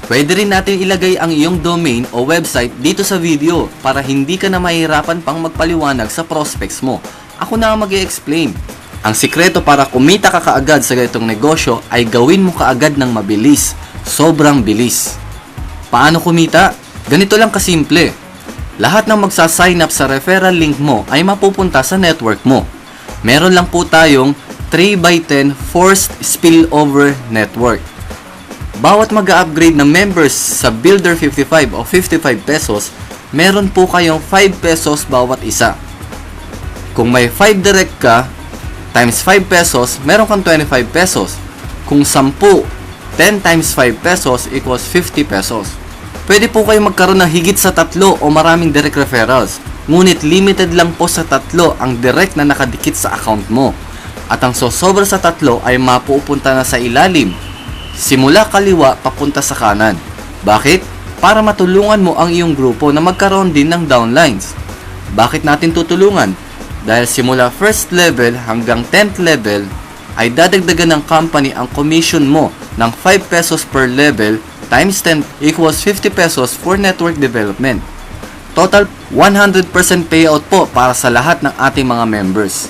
Pwede rin natin ilagay ang iyong domain o website dito sa video para hindi ka na mahirapan pang magpaliwanag sa prospects mo. Ako na ang mag-i-explain. Ang sikreto para kumita ka kaagad sa ganitong negosyo ay gawin mo kaagad ng mabilis. Sobrang bilis. Paano kumita? Ganito lang kasimple. Lahat ng magsa-sign up sa referral link mo ay mapupunta sa network mo. Meron lang po tayong 3x10 forced spillover network. Bawat mag-upgrade na members sa Builder 55 o 55 pesos, meron po kayong 5 pesos bawat isa. Kung may 5 direct ka, times 5 pesos, meron kang 25 pesos. Kung 10, 10 times 5 pesos equals 50 pesos. Pwede po kayo magkaroon ng higit sa 3 o maraming direct referrals. Ngunit limited lang po sa 3 ang direct na nakadikit sa account mo. At ang sosobra sa 3 ay mapupunta na sa ilalim. Simula kaliwa papunta sa kanan. Bakit? Para matulungan mo ang iyong grupo na magkaroon din ng downlines. Bakit natin tutulungan? Dahil simula first level hanggang 10th level ay dadagdagan ng company ang commission mo ng 5 pesos per level times 10 equals 50 pesos for network development. Total 100% payout po para sa lahat ng ating mga members.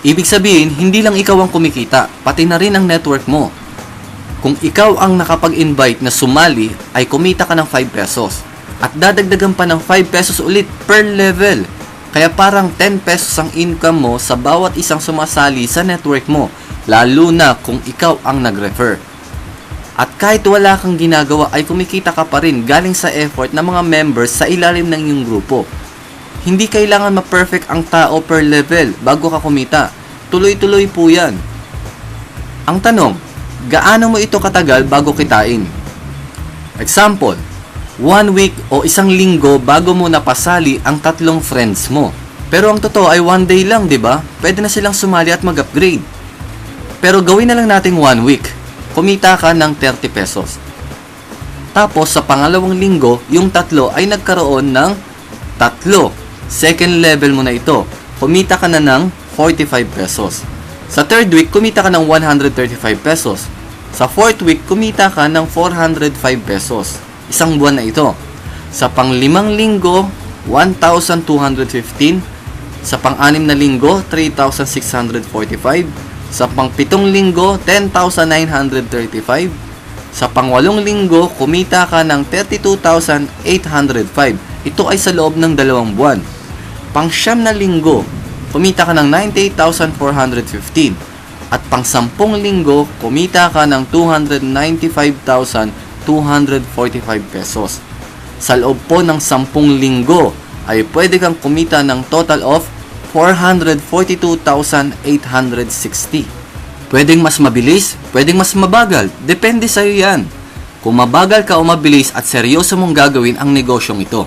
Ibig sabihin, hindi lang ikaw ang kumikita, pati na rin ang network mo. Kung ikaw ang nakapag-invite na sumali, ay kumita ka ng 5 pesos. At dadagdagan pa ng 5 pesos ulit per level. Kaya parang 10 pesos ang income mo sa bawat isang sumasali sa network mo, lalo na kung ikaw ang nag-refer. At kahit wala kang ginagawa ay kumikita ka pa rin galing sa effort ng mga members sa ilalim ng iyong grupo. Hindi kailangan ma-perfect ang tao per level bago ka kumita. Tuloy-tuloy po yan. Ang tanong, gaano mo ito katagal bago kitain? Example, 1 week o isang linggo bago mo napasali ang 3 friends mo. Pero ang totoo ay 1 day lang, di ba? Pwede na silang sumali at mag-upgrade. Pero gawin na lang natin 1 week. Kumita ka ng 30 pesos. Tapos sa pangalawang linggo, yung 3 ay nagkaroon ng 3. Second level mo na ito. Kumita ka na ng 45 pesos. Sa 3rd week, kumita ka ng 135 pesos. Sa 4th week, kumita ka ng 405 pesos. Isang buwan na ito. Sa pang-5 linggo, 1,215. Sa pang-6 na linggo, 3,645. Sa pang-7 linggo, 10,935. Sa pang-8 linggo, kumita ka ng 32,805. Ito ay sa loob ng 2 buwan. Pang-9 na linggo, kumita ka ng 98,415. At pang-10 linggo, kumita ka ng 295,245 pesos. Sa loob po ng 10 linggo ay pwede kang kumita ng total of 442,860. Pwedeng mas mabilis, pwedeng mas mabagal. Depende sa iyo yan. Kung mabagal ka o mabilis at seryoso mong gagawin ang negosyong ito.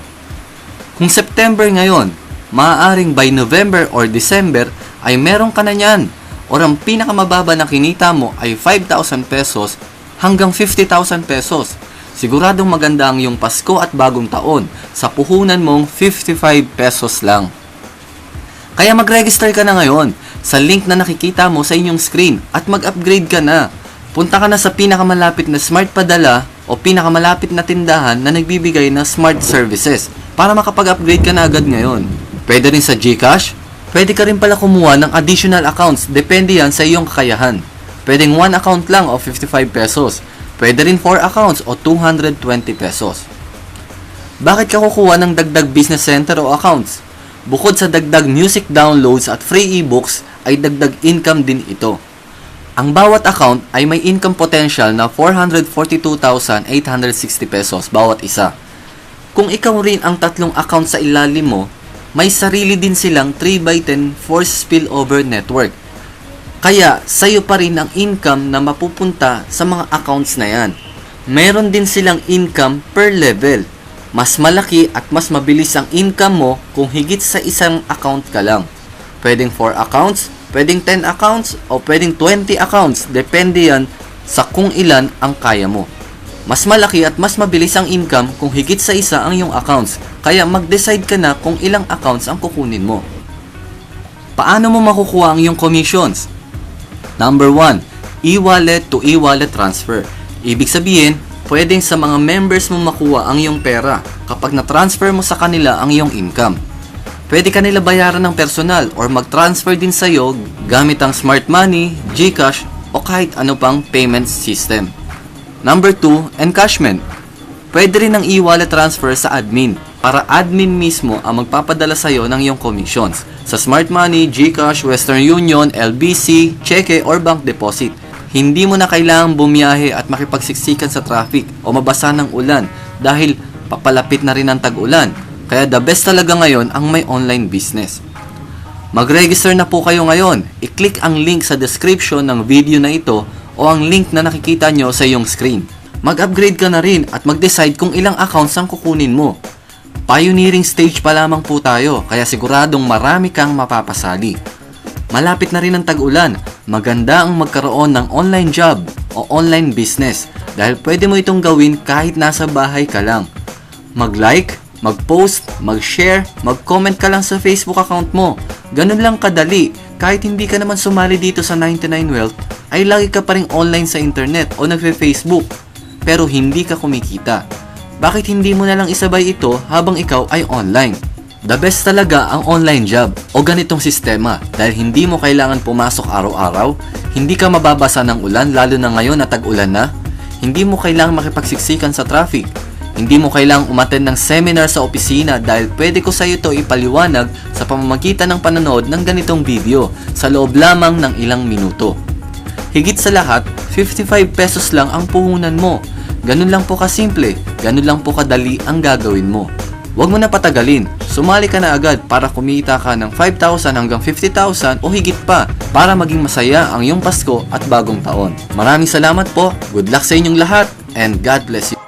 Kung September ngayon, maaaring by November or December ay meron ka na yan. Or ang pinakamababa na kinita mo ay 5,000 pesos hanggang 50,000 pesos. Siguradong maganda ang iyong Pasko at bagong taon sa puhunan mong 55 pesos lang. Kaya mag-register ka na ngayon sa link na nakikita mo sa inyong screen at mag-upgrade ka na. Punta ka na sa pinakamalapit na smart padala o pinakamalapit na tindahan na nagbibigay ng smart services para makapag-upgrade ka na agad ngayon. Pwede rin sa GCash. Pwede ka rin pala kumuha ng additional accounts, depende yan sa iyong kakayahan. Pwedeng 1 account lang o 55 pesos. Pwede rin 4 accounts o 220 pesos. Bakit ka kukuha ng dagdag business center o accounts? Bukod sa dagdag music downloads at free ebooks, ay dagdag income din ito. Ang bawat account ay may income potential na 442,860 pesos bawat isa. Kung ikaw rin ang 3 accounts sa ilalim mo, may sarili din silang 3x10 forced spillover network. Kaya, sa'yo pa rin ang income na mapupunta sa mga accounts na yan. Meron din silang income per level. Mas malaki at mas mabilis ang income mo kung higit sa isang account ka lang. Pwedeng 4 accounts, pwedeng 10 accounts, o pwedeng 20 accounts. Depende yan sa kung ilan ang kaya mo. Mas malaki at mas mabilis ang income kung higit sa isa ang iyong accounts. Kaya mag-decide ka na kung ilang accounts ang kukunin mo. Paano mo makukuha ang iyong commissions? Number 1, e-wallet to e-wallet transfer. Ibig sabihin, pwedeng sa mga members mo makuha ang iyong pera kapag na-transfer mo sa kanila ang iyong income. Pwede ka nila bayaran ng personal or mag-transfer din sa iyo gamit ang Smart Money, GCash o kahit ano pang payment system. Number 2, encashment. Pwede rin ang e-wallet transfer sa admin para admin mismo ang magpapadala sa iyo ng iyong commissions sa Smart Money, GCash, Western Union, LBC, cheque or bank deposit. Hindi mo na kailangang bumiyahe at makipagsiksikan sa traffic o mabasa ng ulan dahil papalapit na rin ang tag-ulan. Kaya the best talaga ngayon ang may online business. Mag-register na po kayo ngayon. I-click ang link sa description ng video na ito o ang link na nakikita nyo sa iyong screen. Mag-upgrade ka na rin at mag-decide kung ilang accounts ang kukunin mo. Pioneering stage pa lamang po tayo kaya siguradong marami kang mapapasali. Malapit na rin ang tag-ulan. Maganda ang magkaroon ng online job o online business dahil pwede mo itong gawin kahit nasa bahay ka lang. Mag-like, mag-post, mag-share, mag-comment ka lang sa Facebook account mo. Ganun lang kadali. Kahit hindi ka naman sumali dito sa 99Wealth, ay lagi ka pa rin online sa internet o nagfe-Facebook. Pero hindi ka kumikita. Bakit hindi mo na lang isabay ito habang ikaw ay online? The best talaga ang online job o ganitong sistema dahil hindi mo kailangan pumasok araw-araw, hindi ka mababasa ng ulan lalo na ngayon na tag-ulan na, hindi mo kailangang makipagsiksikan sa traffic, hindi mo kailangang umattend ng seminar sa opisina dahil pwede ko sa iyo ito ipaliwanag sa pamamagitan ng panonood ng ganitong video sa loob lamang ng ilang minuto. Higit sa lahat, 55 pesos lang ang puhunan mo. Ganun lang po kasimple, ganun lang po kadali ang gagawin mo. Huwag mo na patagalin, sumali ka na agad para kumita ka ng 5,000 hanggang 50,000 o higit pa para maging masaya ang iyong Pasko at bagong taon. Maraming salamat po, good luck sa inyong lahat, and God bless you.